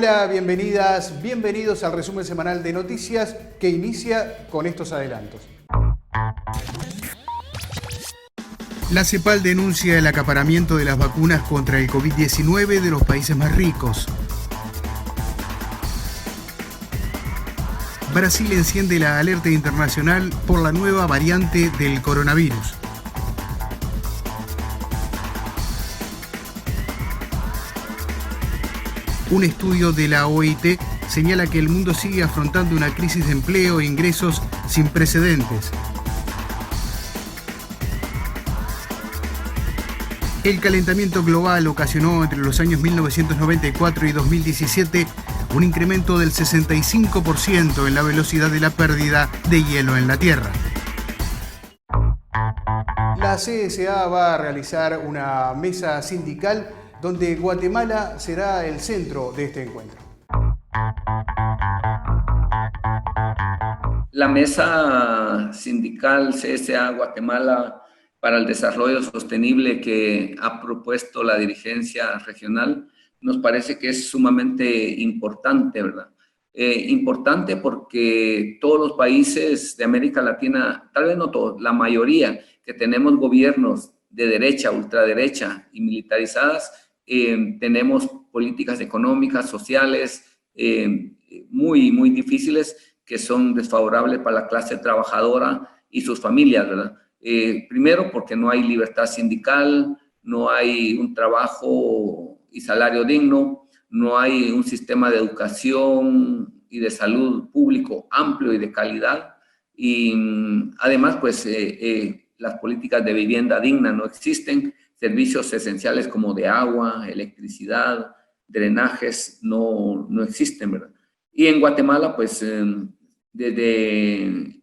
Hola, bienvenidas, bienvenidos al resumen semanal de noticias que inicia con estos adelantos. La CEPAL denuncia el acaparamiento de las vacunas contra el COVID-19 de los países más ricos. Brasil enciende la alerta internacional por la nueva variante del coronavirus. Un estudio de la OIT señala que el mundo sigue afrontando una crisis de empleo e ingresos sin precedentes. El calentamiento global ocasionó entre los años 1994 y 2017 un incremento del 65% en la velocidad de la pérdida de hielo en la Tierra. La CSA va a realizar una mesa sindical donde Guatemala será el centro de este encuentro. La mesa sindical CSA Guatemala para el desarrollo sostenible que ha propuesto la dirigencia regional nos parece que es sumamente importante, ¿verdad? Importante porque todos los países de América Latina, tal vez no todos, la mayoría, que tenemos gobiernos de derecha, ultraderecha y militarizadas, tenemos políticas económicas, sociales muy difíciles que son desfavorables para la clase trabajadora y sus familias, ¿verdad? Primero porque no hay libertad sindical, no hay un trabajo y salario digno, no hay un sistema de educación y de salud público amplio y de calidad, y además pues las políticas de vivienda digna no existen, servicios esenciales como de agua, electricidad, drenajes no existen, ¿verdad? Y en Guatemala pues desde,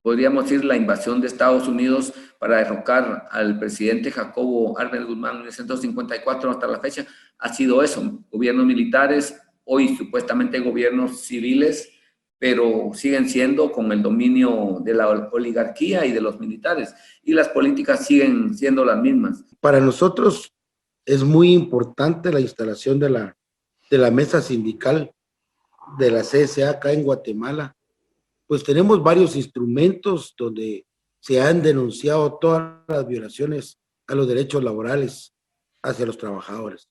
podríamos decir, la invasión de Estados Unidos para derrocar al presidente Jacobo Arbenz Guzmán en 1954 hasta la fecha, ha sido eso, gobiernos militares, hoy supuestamente gobiernos civiles, pero siguen siendo con el dominio de la oligarquía y de los militares, y las políticas siguen siendo las mismas. Para nosotros es muy importante la instalación de la mesa sindical de la CSA acá en Guatemala. Pues tenemos varios instrumentos donde se han denunciado todas las violaciones a los derechos laborales hacia los trabajadores.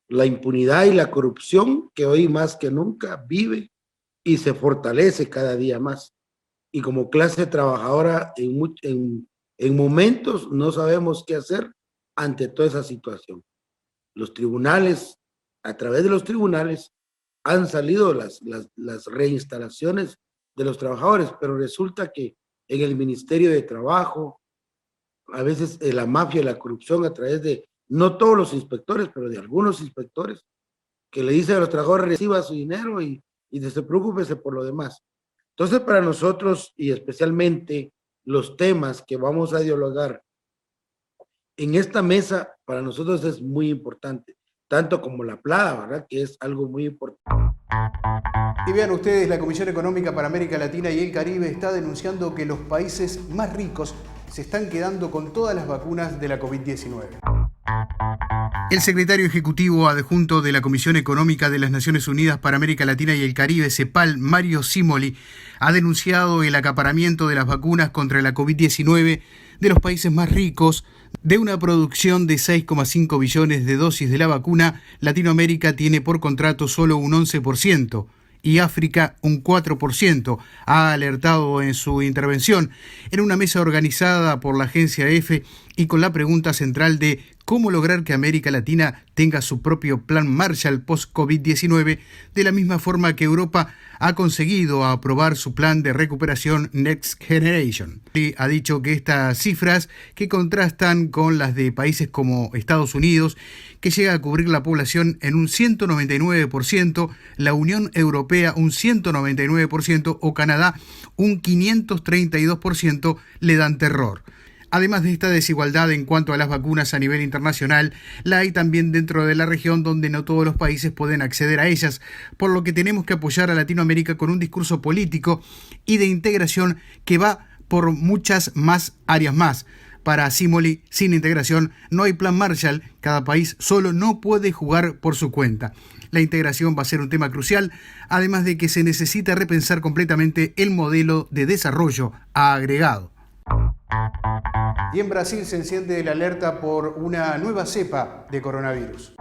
La impunidad y la corrupción que hoy más que nunca vive y se fortalece cada día más. Y como clase trabajadora en momentos no sabemos qué hacer ante toda esa situación. Los tribunales, a través de los tribunales, han salido las reinstalaciones de los trabajadores, pero resulta que en el Ministerio de Trabajo, a veces la mafia y la corrupción a través de, no todos los inspectores, pero de algunos inspectores, que le dicen a los trabajadores reciba su dinero y despreocúpese por lo demás. Entonces para nosotros, y especialmente los temas que vamos a dialogar en esta mesa, para nosotros es muy importante, tanto como la plata, ¿verdad? Que es algo muy importante. Y vean ustedes, la Comisión Económica para América Latina y el Caribe está denunciando que los países más ricos se están quedando con todas las vacunas de la COVID-19. El secretario ejecutivo adjunto de la Comisión Económica de las Naciones Unidas para América Latina y el Caribe, CEPAL, Mario Cimoli, ha denunciado el acaparamiento de las vacunas contra la COVID-19 de los países más ricos. De una producción de 6,5 billones de dosis de la vacuna, Latinoamérica tiene por contrato solo un 11%. Y África un 4%, ha alertado en su intervención en una mesa organizada por la agencia EFE y con la pregunta central de cómo lograr que América Latina tenga su propio plan Marshall post-COVID-19, de la misma forma que Europa ha conseguido aprobar su plan de recuperación Next Generation. Y ha dicho que estas cifras, que contrastan con las de países como Estados Unidos, que llega a cubrir la población en un 199%, la Unión Europea un 199% o Canadá un 532%, le dan terror. Además de esta desigualdad en cuanto a las vacunas a nivel internacional, la hay también dentro de la región, donde no todos los países pueden acceder a ellas, por lo que tenemos que apoyar a Latinoamérica con un discurso político y de integración que va por muchas más áreas más. Para Cimoli, sin integración no hay plan Marshall, cada país solo no puede jugar por su cuenta. La integración va a ser un tema crucial, además de que se necesita repensar completamente el modelo de desarrollo, ha agregado. Y en Brasil se enciende la alerta por una nueva cepa de coronavirus.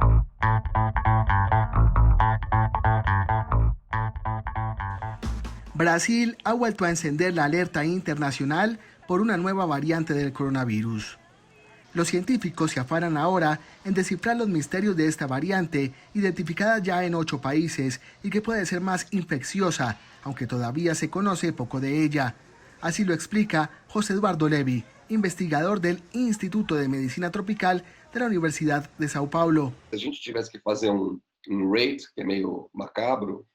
Brasil ha vuelto a encender la alerta internacional por una nueva variante del coronavirus. Los científicos se afanan ahora en descifrar los misterios de esta variante, identificada ya en 8 países y que puede ser más infecciosa, aunque todavía se conoce poco de ella. Así lo explica José Eduardo Levi, investigador del Instituto de Medicina Tropical de la Universidad de Sao Paulo. Si a gente tivesse que fazer rate, que es medio macabro.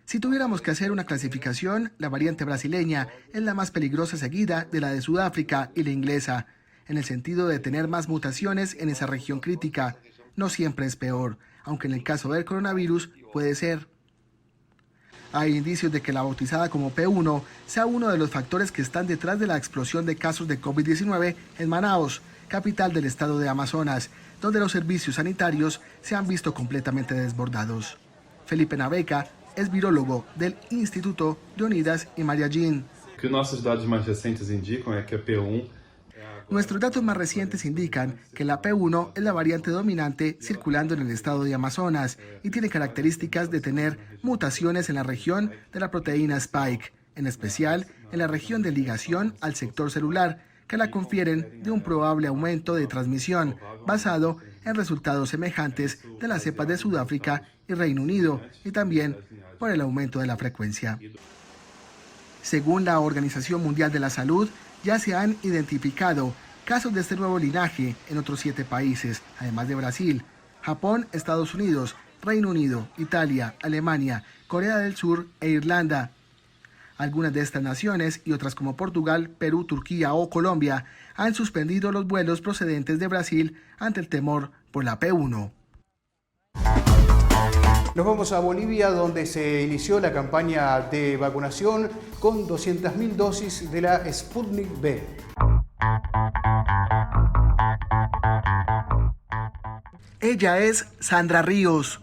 Si tuviéramos que hacer una clasificación, la variante brasileña es la más peligrosa, seguida de la de Sudáfrica y la inglesa, en el sentido de tener más mutaciones en esa región crítica. No siempre es peor, aunque en el caso del coronavirus puede ser. Hay indicios de que la bautizada como P1 sea uno de los factores que están detrás de la explosión de casos de COVID-19 en Manaus, capital del estado de Amazonas, donde los servicios sanitarios se han visto completamente desbordados. Felipe Naveca es virólogo del Instituto de Unidas y Mariallín. O que nossos dados mais recentes indicam é que a P1... Nuestros datos más recientes indican que la P1 es la variante dominante circulando en el estado de Amazonas y tiene características de tener mutaciones en la región de la proteína Spike, en especial en la región de ligación al sector celular, que la confieren de un probable aumento de transmisión basado en resultados semejantes de las cepas de Sudáfrica y Reino Unido, y también por el aumento de la frecuencia. Según la Organización Mundial de la Salud, ya se han identificado casos de este nuevo linaje en otros 7 países, además de Brasil, Japón, Estados Unidos, Reino Unido, Italia, Alemania, Corea del Sur e Irlanda. Algunas de estas naciones y otras como Portugal, Perú, Turquía o Colombia han suspendido los vuelos procedentes de Brasil ante el temor por la P1. Nos vamos a Bolivia, donde se inició la campaña de vacunación con 200.000 dosis de la Sputnik V. Ella es Sandra Ríos,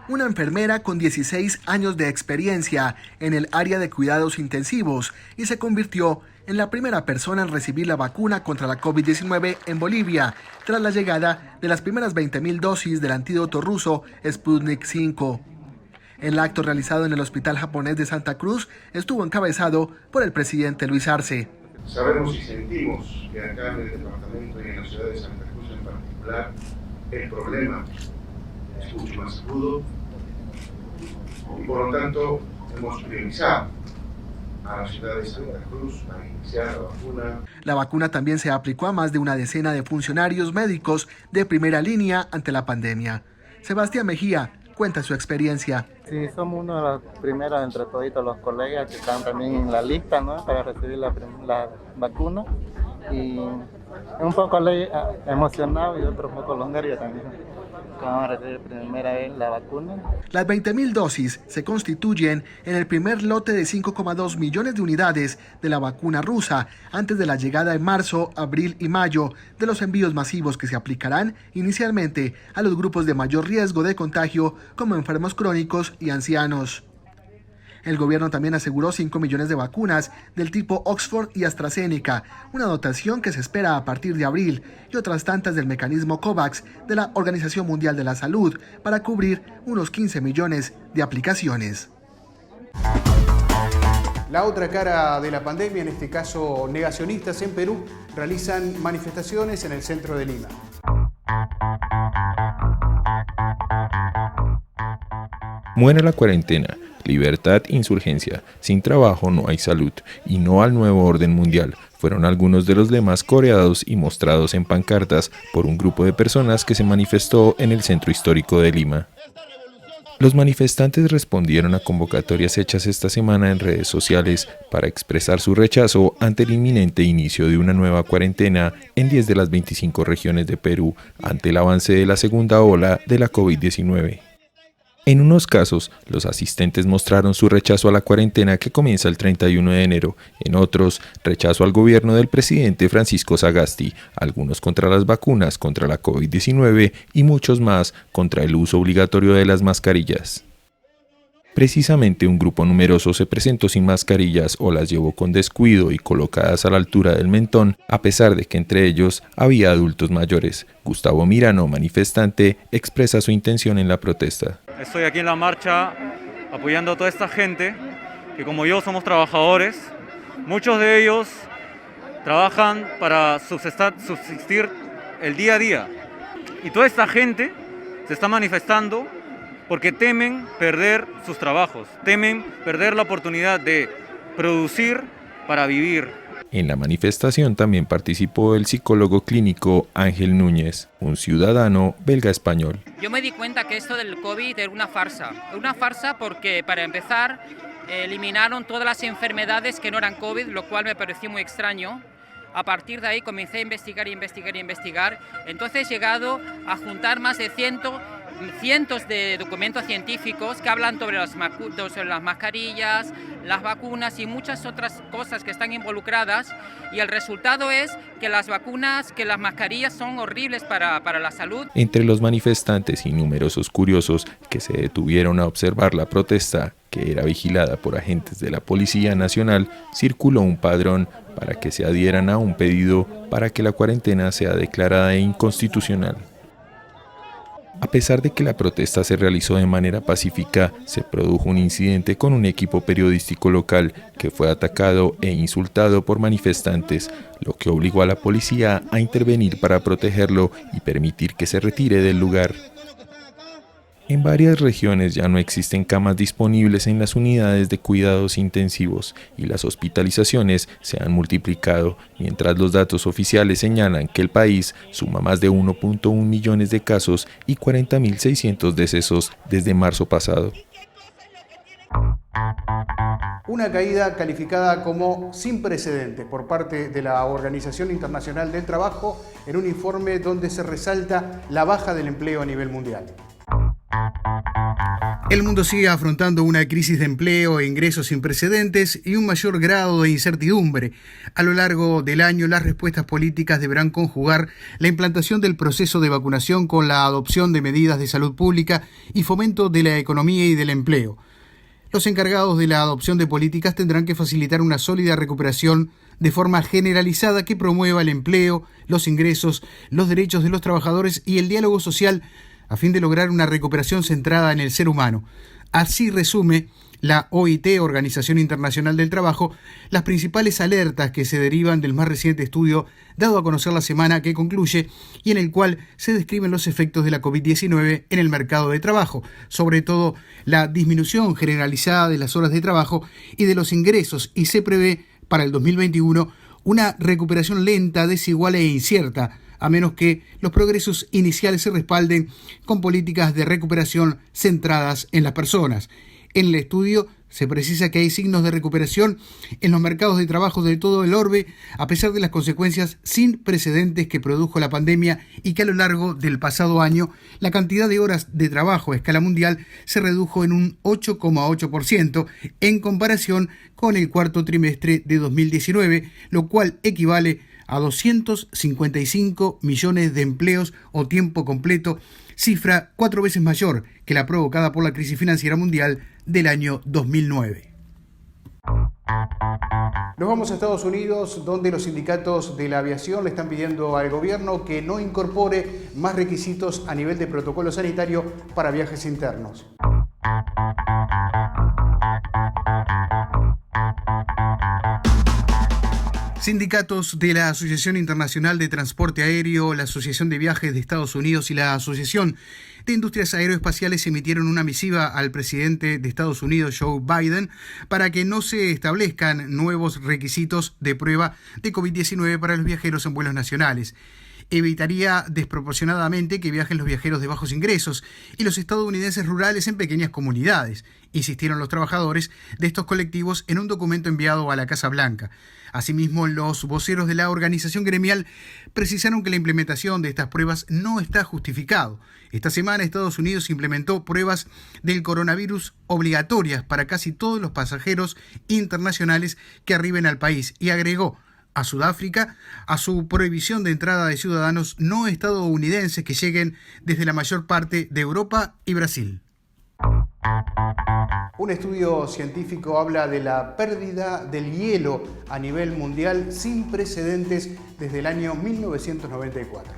una enfermera con 16 años de experiencia en el área de cuidados intensivos, y se convirtió en la primera persona en recibir la vacuna contra la COVID-19 en Bolivia, tras la llegada de las primeras 20.000 dosis del antídoto ruso Sputnik V. El acto realizado en el Hospital Japonés de Santa Cruz estuvo encabezado por el presidente Luis Arce. Sabemos y sentimos que acá en el departamento y en la ciudad de Santa Cruz en particular, el problema es mucho más agudo y por lo tanto hemos priorizado a la ciudad de Santa Cruz para iniciar la vacuna. La vacuna también se aplicó a más de una decena de funcionarios médicos de primera línea ante la pandemia. Sebastián Mejía cuenta su experiencia. Sí, somos uno de los primeros entre toditos los colegas que están también en la lista, ¿no?, para recibir la vacuna. Y un poco emocionado y otro poco los nervios también. Vamos a recibir primera vez la vacuna. Las 20.000 dosis se constituyen en el primer lote de 5,2 millones de unidades de la vacuna rusa, antes de la llegada en marzo, abril y mayo de los envíos masivos que se aplicarán inicialmente a los grupos de mayor riesgo de contagio, como enfermos crónicos y ancianos. El gobierno también aseguró 5 millones de vacunas del tipo Oxford y AstraZeneca, una dotación que se espera a partir de abril, y otras tantas del mecanismo COVAX de la Organización Mundial de la Salud, para cubrir unos 15 millones de aplicaciones. La otra cara de la pandemia, en este caso negacionistas en Perú, realizan manifestaciones en el centro de Lima. Muere la cuarentena, libertad, insurgencia, sin trabajo no hay salud y no al nuevo orden mundial. Fueron algunos de los lemas coreados y mostrados en pancartas por un grupo de personas que se manifestó en el centro histórico de Lima. Los manifestantes respondieron a convocatorias hechas esta semana en redes sociales para expresar su rechazo ante el inminente inicio de una nueva cuarentena en 10 de las 25 regiones de Perú ante el avance de la segunda ola de la COVID-19. En unos casos, los asistentes mostraron su rechazo a la cuarentena que comienza el 31 de enero, en otros, rechazo al gobierno del presidente Francisco Sagasti, algunos contra las vacunas contra la COVID-19 y muchos más contra el uso obligatorio de las mascarillas. Precisamente un grupo numeroso se presentó sin mascarillas o las llevó con descuido y colocadas a la altura del mentón, a pesar de que entre ellos había adultos mayores. Gustavo Mirano, manifestante, expresa su intención en la protesta. Estoy aquí en la marcha apoyando a toda esta gente que, como yo, somos trabajadores. Muchos de ellos trabajan para subsistir el día a día. Y toda esta gente se está manifestando porque temen perder sus trabajos, temen perder la oportunidad de producir para vivir. En la manifestación también participó el psicólogo clínico Ángel Núñez, un ciudadano belga-español. Yo me di cuenta que esto del COVID era una farsa porque, para empezar, eliminaron todas las enfermedades que no eran COVID, lo cual me pareció muy extraño. A partir de ahí comencé a investigar. Entonces he llegado a juntar más de cientos de documentos científicos que hablan sobre las mascarillas, las vacunas y muchas otras cosas que están involucradas, y el resultado es que las mascarillas son horribles para la salud. Entre los manifestantes y numerosos curiosos que se detuvieron a observar la protesta, que era vigilada por agentes de la Policía Nacional, circuló un padrón para que se adhieran a un pedido para que la cuarentena sea declarada inconstitucional. A pesar de que la protesta se realizó de manera pacífica, se produjo un incidente con un equipo periodístico local que fue atacado e insultado por manifestantes, lo que obligó a la policía a intervenir para protegerlo y permitir que se retire del lugar. En varias regiones ya no existen camas disponibles en las unidades de cuidados intensivos y las hospitalizaciones se han multiplicado, mientras los datos oficiales señalan que el país suma más de 1.1 millones de casos y 40.600 decesos desde marzo pasado. Una caída calificada como sin precedentes por parte de la Organización Internacional del Trabajo en un informe donde se resalta la baja del empleo a nivel mundial. El mundo sigue afrontando una crisis de empleo e ingresos sin precedentes y un mayor grado de incertidumbre. A lo largo del año, las respuestas políticas deberán conjugar la implantación del proceso de vacunación con la adopción de medidas de salud pública y fomento de la economía y del empleo. Los encargados de la adopción de políticas tendrán que facilitar una sólida recuperación de forma generalizada que promueva el empleo, los ingresos, los derechos de los trabajadores y el diálogo social, a fin de lograr una recuperación centrada en el ser humano. Así resume la OIT, Organización Internacional del Trabajo, las principales alertas que se derivan del más reciente estudio dado a conocer la semana que concluye y en el cual se describen los efectos de la COVID-19 en el mercado de trabajo, sobre todo la disminución generalizada de las horas de trabajo y de los ingresos, y se prevé para el 2021 una recuperación lenta, desigual e incierta, a menos que los progresos iniciales se respalden con políticas de recuperación centradas en las personas. En el estudio se precisa que hay signos de recuperación en los mercados de trabajo de todo el orbe, a pesar de las consecuencias sin precedentes que produjo la pandemia, y que a lo largo del pasado año la cantidad de horas de trabajo a escala mundial se redujo en un 8,8% en comparación con el cuarto trimestre de 2019, lo cual equivale a 255 millones de empleos o tiempo completo, cifra 4 veces mayor que la provocada por la crisis financiera mundial del año 2009. Nos vamos a Estados Unidos, donde los sindicatos de la aviación le están pidiendo al gobierno que no incorpore más requisitos a nivel de protocolo sanitario para viajes internos. Sindicatos de la Asociación Internacional de Transporte Aéreo, la Asociación de Viajes de Estados Unidos y la Asociación de Industrias Aeroespaciales emitieron una misiva al presidente de Estados Unidos, Joe Biden, para que no se establezcan nuevos requisitos de prueba de COVID-19 para los viajeros en vuelos nacionales. evitaría desproporcionadamente que viajen los viajeros de bajos ingresos y los estadounidenses rurales en pequeñas comunidades, insistieron los trabajadores de estos colectivos en un documento enviado a la Casa Blanca. Asimismo, los voceros de la organización gremial precisaron que la implementación de estas pruebas no está justificado. Esta semana Estados Unidos implementó pruebas del coronavirus obligatorias para casi todos los pasajeros internacionales que arriben al país y agregó a Sudáfrica a su prohibición de entrada de ciudadanos no estadounidenses que lleguen desde la mayor parte de Europa y Brasil. Un estudio científico habla de la pérdida del hielo a nivel mundial sin precedentes desde el año 1994.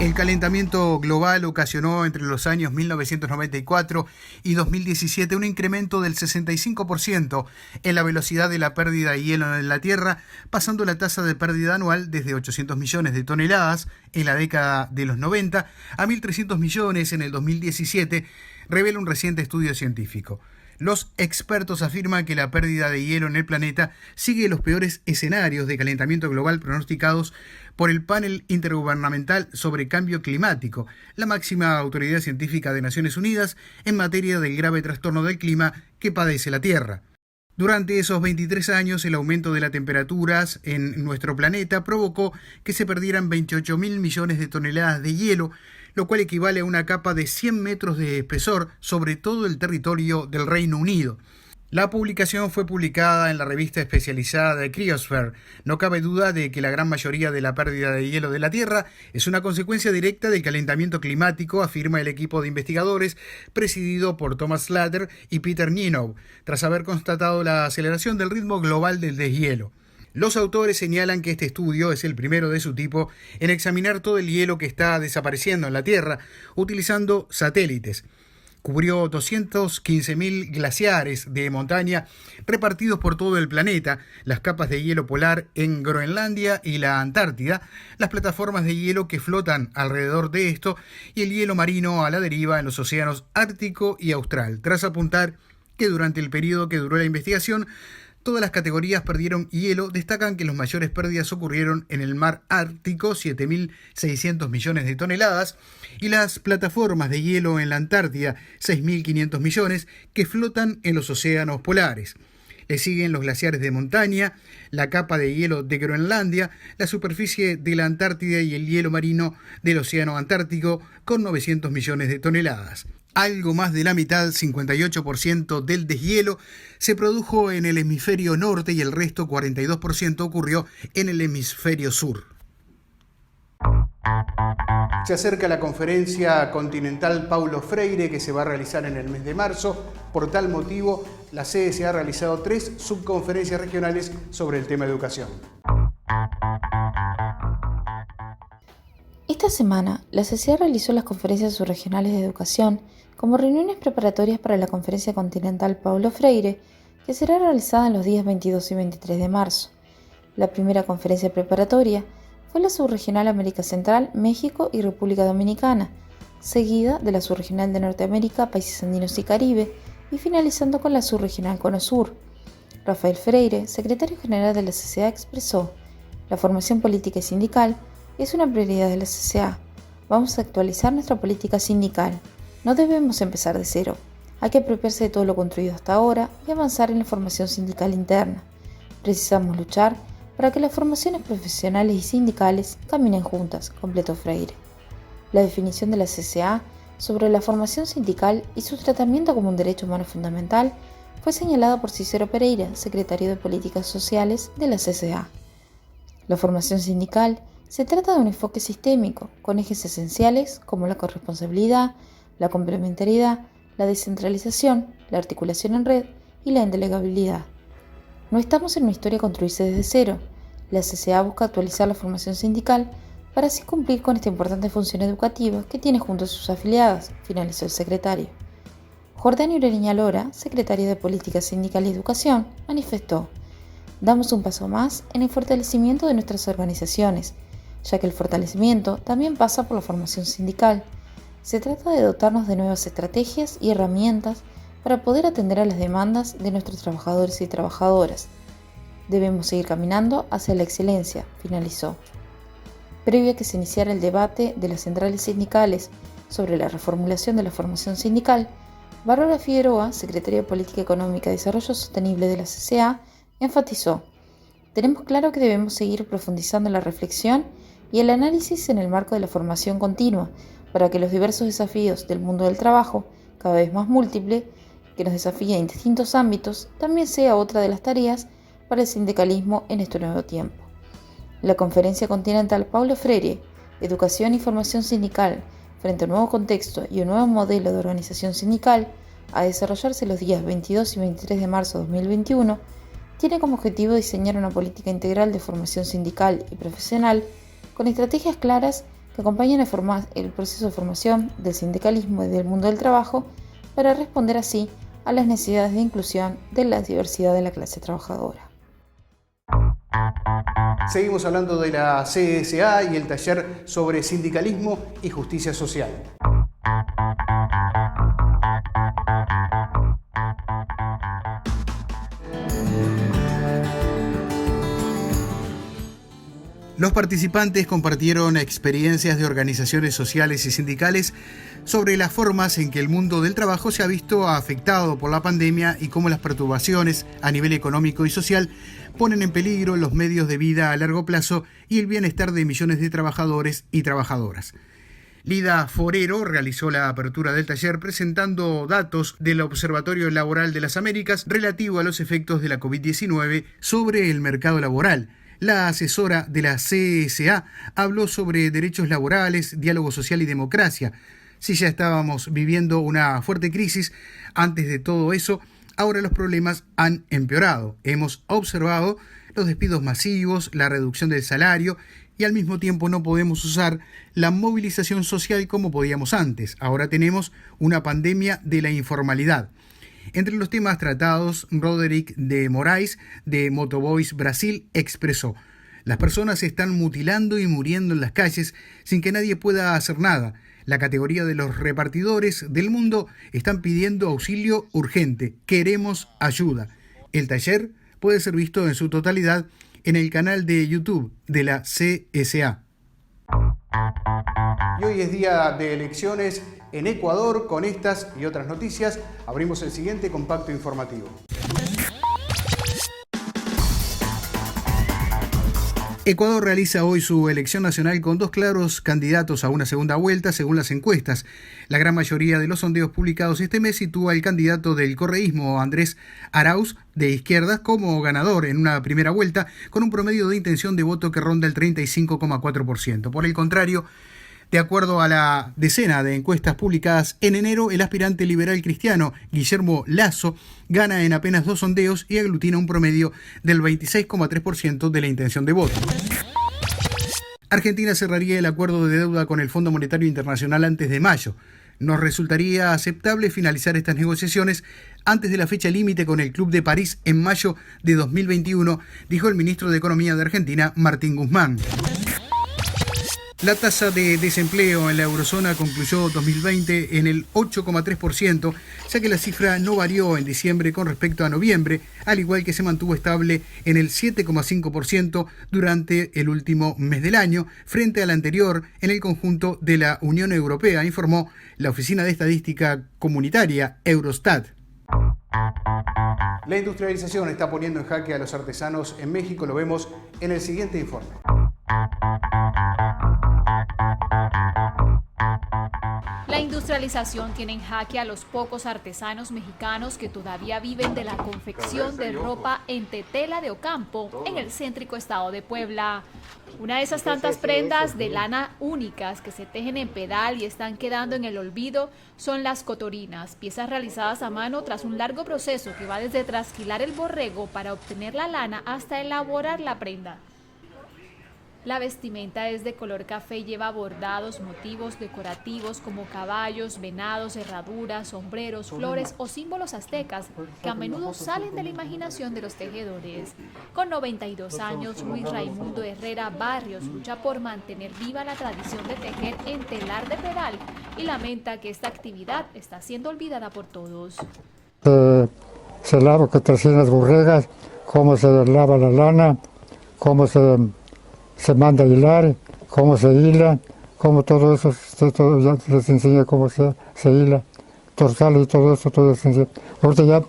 El calentamiento global ocasionó entre los años 1994 y 2017 un incremento del 65% en la velocidad de la pérdida de hielo en la Tierra, pasando la tasa de pérdida anual desde 800 millones de toneladas en la década de los 90 a 1.300 millones en el 2017, revela un reciente estudio científico. Los expertos afirman que la pérdida de hielo en el planeta sigue los peores escenarios de calentamiento global pronosticados por el Panel Intergubernamental sobre Cambio Climático, la máxima autoridad científica de Naciones Unidas en materia del grave trastorno del clima que padece la Tierra. Durante esos 23 años, el aumento de las temperaturas en nuestro planeta provocó que se perdieran 28.000 millones de toneladas de hielo, lo cual equivale a una capa de 100 metros de espesor sobre todo el territorio del Reino Unido. La publicación fue publicada en la revista especializada de Cryosphere. No cabe duda de que la gran mayoría de la pérdida de hielo de la Tierra es una consecuencia directa del calentamiento climático, afirma el equipo de investigadores presidido por Thomas Slater y Peter Nienow, tras haber constatado la aceleración del ritmo global del deshielo. Los autores señalan que este estudio es el primero de su tipo en examinar todo el hielo que está desapareciendo en la Tierra utilizando satélites. Cubrió 215.000 glaciares de montaña repartidos por todo el planeta, las capas de hielo polar en Groenlandia y la Antártida, las plataformas de hielo que flotan alrededor de esto y el hielo marino a la deriva en los océanos Ártico y Austral, tras apuntar que durante el periodo que duró la investigación, todas las categorías perdieron hielo. Destacan que las mayores pérdidas ocurrieron en el mar Ártico, 7.600 millones de toneladas, y las plataformas de hielo en la Antártida, 6.500 millones, que flotan en los océanos polares. Le siguen los glaciares de montaña, la capa de hielo de Groenlandia, la superficie de la Antártida y el hielo marino del océano Antártico, con 900 millones de toneladas. Algo más de la mitad, 58% del deshielo, se produjo en el hemisferio norte y el resto, 42%, ocurrió en el hemisferio sur. Se acerca la conferencia continental Paulo Freire que se va a realizar en el mes de marzo. Por tal motivo, la CSA ha realizado 3 subconferencias regionales sobre el tema educación. Esta semana, la CSA realizó las conferencias subregionales de educación como reuniones preparatorias para la Conferencia Continental Paulo Freire, que será realizada en los días 22 y 23 de marzo. La primera conferencia preparatoria fue la subregional América Central, México y República Dominicana, seguida de la subregional de Norteamérica, Países Andinos y Caribe, y finalizando con la subregional Cono Sur. Rafael Freire, secretario general de la CSA, expresó: "La formación política y sindical es una prioridad de la CSA. Vamos a actualizar nuestra política sindical. No debemos empezar de cero. Hay que apropiarse de todo lo construido hasta ahora y avanzar en la formación sindical interna. Precisamos luchar para que las formaciones profesionales y sindicales caminen juntas", completó Freire. La definición de la CSA sobre la formación sindical y su tratamiento como un derecho humano fundamental fue señalada por Cicero Pereira, secretario de Políticas Sociales de la CSA. La formación sindical se trata de un enfoque sistémico, con ejes esenciales como la corresponsabilidad, la complementariedad, la descentralización, la articulación en red y la indelegabilidad. No estamos en una historia a construirse desde cero. La CSA busca actualizar la formación sindical para así cumplir con esta importante función educativa que tiene junto a sus afiliadas, finalizó el secretario. Jordania Ureña Lora, secretario de Política Sindical y Educación, manifestó: "Damos un paso más en el fortalecimiento de nuestras organizaciones, ya que el fortalecimiento también pasa por la formación sindical. Se trata de dotarnos de nuevas estrategias y herramientas para poder atender a las demandas de nuestros trabajadores y trabajadoras. Debemos seguir caminando hacia la excelencia, finalizó. Previo a que se iniciara el debate de las centrales sindicales sobre la reformulación de la formación sindical, Bárbara Figueroa, secretaria de Política Económica y Desarrollo Sostenible de la CCA, enfatizó: tenemos claro que debemos seguir profundizando en la reflexión y el análisis en el marco de la formación continua para que los diversos desafíos del mundo del trabajo, cada vez más múltiple, que nos desafía en distintos ámbitos, también sea otra de las tareas para el sindicalismo en este nuevo tiempo. La Conferencia Continental Paulo Freire, Educación y Formación Sindical frente a un nuevo contexto y un nuevo modelo de organización sindical, a desarrollarse los días 22 y 23 de marzo de 2021, tiene como objetivo diseñar una política integral de formación sindical y profesional con estrategias claras que acompañen el proceso de formación del sindicalismo y del mundo del trabajo para responder así a las necesidades de inclusión de la diversidad de la clase trabajadora. Seguimos hablando de la CSA y el taller sobre sindicalismo y justicia social. Los participantes compartieron experiencias de organizaciones sociales y sindicales sobre las formas en que el mundo del trabajo se ha visto afectado por la pandemia y cómo las perturbaciones a nivel económico y social ponen en peligro los medios de vida a largo plazo y el bienestar de millones de trabajadores y trabajadoras. Lida Forero realizó la apertura del taller presentando datos del Observatorio Laboral de las Américas relativo a los efectos de la COVID-19 sobre el mercado laboral. La asesora de la CSA habló sobre derechos laborales, diálogo social y democracia. Si ya estábamos viviendo una fuerte crisis antes de todo eso, ahora los problemas han empeorado. Hemos observado los despidos masivos, la reducción del salario y al mismo tiempo no podemos usar la movilización social como podíamos antes. Ahora tenemos una pandemia de la informalidad. Entre los temas tratados, Roderick de Moraes, de Motoboys Brasil, expresó: las personas se están mutilando y muriendo en las calles sin que nadie pueda hacer nada. La categoría de los repartidores del mundo están pidiendo auxilio urgente. Queremos ayuda. El taller puede ser visto en su totalidad en el canal de YouTube de la CSA. Y hoy es día de elecciones en Ecuador. Con estas y otras noticias abrimos el siguiente compacto informativo. Ecuador realiza hoy su elección nacional con dos claros candidatos a una segunda vuelta según las encuestas. La gran mayoría de los sondeos publicados este mes sitúa al candidato del correísmo, Andrés Arauz, de izquierdas, como ganador en una primera vuelta con un promedio de intención de voto que ronda el 35,4%. Por el contrario, de acuerdo a la decena de encuestas publicadas en enero, el aspirante liberal cristiano Guillermo Lasso gana en apenas 2 sondeos y aglutina un promedio del 26,3% de la intención de voto. Argentina cerraría el acuerdo de deuda con el Fondo Monetario Internacional antes de mayo. Nos resultaría aceptable finalizar estas negociaciones antes de la fecha límite con el Club de París en mayo de 2021, dijo el ministro de Economía de Argentina, Martín Guzmán. La tasa de desempleo en la eurozona concluyó 2020 en el 8,3%, ya que la cifra no varió en diciembre con respecto a noviembre, al igual que se mantuvo estable en el 7,5% durante el último mes del año, frente al anterior en el conjunto de la Unión Europea, informó la Oficina de Estadística Comunitaria, Eurostat. La industrialización está poniendo en jaque a los artesanos en México, lo vemos en el siguiente informe. La industrialización tiene en jaque a los pocos artesanos mexicanos que todavía viven de la confección de ropa en Tetela de Ocampo, en el céntrico estado de Puebla. Una de esas tantas prendas de lana únicas que se tejen en pedal y están quedando en el olvido son las cotorinas, piezas realizadas a mano tras un largo proceso que va desde trasquilar el borrego para obtener la lana hasta elaborar la prenda. La vestimenta es de color café y lleva bordados, motivos decorativos como caballos, venados, herraduras, sombreros, flores o símbolos aztecas que a menudo salen de la imaginación de los tejedores. Con 92 años, Luis Raimundo Herrera Barrios lucha por mantener viva la tradición de tejer en telar de pedal y lamenta que esta actividad está siendo olvidada por todos. se lava, que te las burregas, cómo se lava la lana, cómo se manda a hilar, cómo se hila, cómo todo eso, todo ya les enseña cómo se hila, torsales y todo eso, todo les enseña. Ahorita ya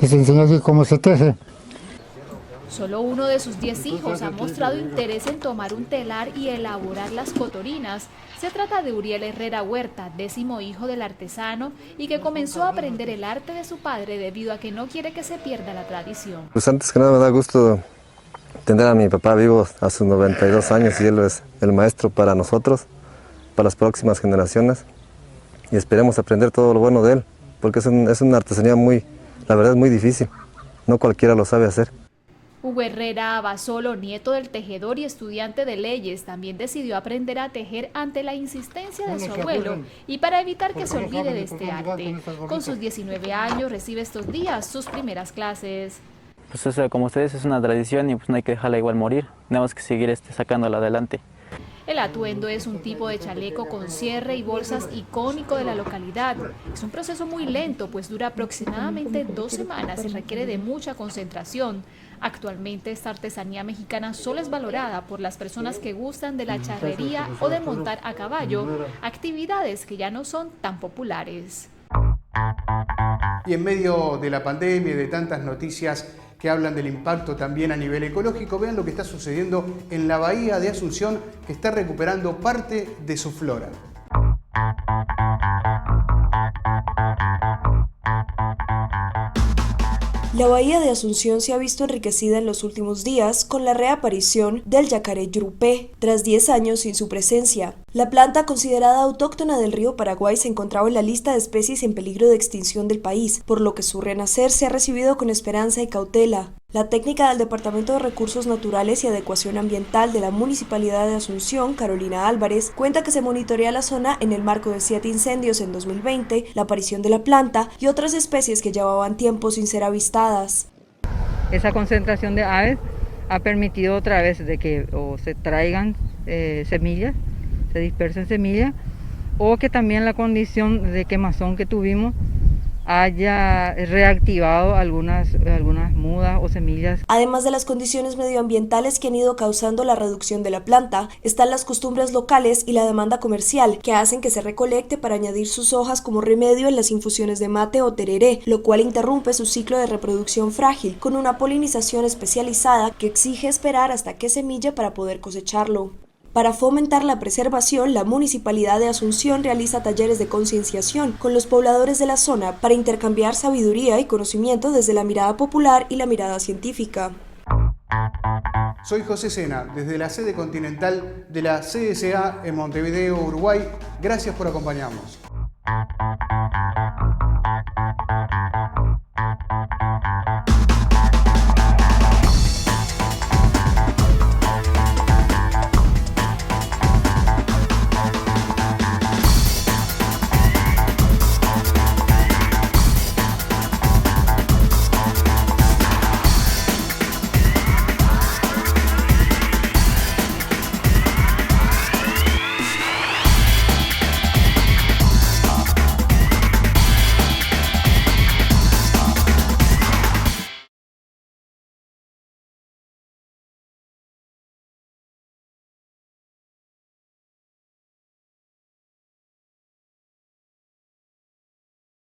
les enseña aquí cómo se teje. Solo uno de sus 10 hijos ha mostrado interés en tomar un telar y elaborar las cotorinas. Se trata de Uriel Herrera Huerta, 10º hijo del artesano y que comenzó a aprender el arte de su padre debido a que no quiere que se pierda la tradición. Pues antes que nada me da gusto tener a mi papá vivo a sus 92 años y él es el maestro para nosotros, para las próximas generaciones, y esperemos aprender todo lo bueno de él, porque es una artesanía la verdad es muy difícil, no cualquiera lo sabe hacer. Hugo Herrera Abasolo, nieto del tejedor y estudiante de leyes, también decidió aprender a tejer ante la insistencia de su abuelo y para evitar que se olvide de este arte. Con sus 19 años recibe estos días sus primeras clases. Pues eso, como ustedes, es una tradición y pues no hay que dejarla igual morir, tenemos que seguir sacándola adelante. El atuendo es un tipo de chaleco con cierre y bolsas icónico de la localidad. Es un proceso muy lento, pues dura aproximadamente 2 semanas y requiere de mucha concentración. Actualmente esta artesanía mexicana solo es valorada por las personas que gustan de la charrería o de montar a caballo, actividades que ya no son tan populares. Y en medio de la pandemia y de tantas noticias que hablan del impacto también a nivel ecológico, vean lo que está sucediendo en la bahía de Asunción, que está recuperando parte de su flora. La bahía de Asunción se ha visto enriquecida en los últimos días con la reaparición del yacaré yurupé, tras 10 años sin su presencia. La planta, considerada autóctona del río Paraguay, se encontraba en la lista de especies en peligro de extinción del país, por lo que su renacer se ha recibido con esperanza y cautela. La técnica del Departamento de Recursos Naturales y Adecuación Ambiental de la Municipalidad de Asunción, Carolina Álvarez, cuenta que se monitorea la zona en el marco de 7 incendios en 2020, la aparición de la planta y otras especies que llevaban tiempo sin ser avistadas. Esa concentración de aves ha permitido otra vez de que se traigan semillas, se dispersen semillas, o que también la condición de quemazón que tuvimos haya reactivado algunas mudas o semillas. Además de las condiciones medioambientales que han ido causando la reducción de la planta, están las costumbres locales y la demanda comercial, que hacen que se recolecte para añadir sus hojas como remedio en las infusiones de mate o tereré, lo cual interrumpe su ciclo de reproducción frágil, con una polinización especializada que exige esperar hasta que semille para poder cosecharlo. Para fomentar la preservación, la Municipalidad de Asunción realiza talleres de concienciación con los pobladores de la zona para intercambiar sabiduría y conocimiento desde la mirada popular y la mirada científica. Soy José Sena, desde la sede continental de la CSA en Montevideo, Uruguay. Gracias por acompañarnos.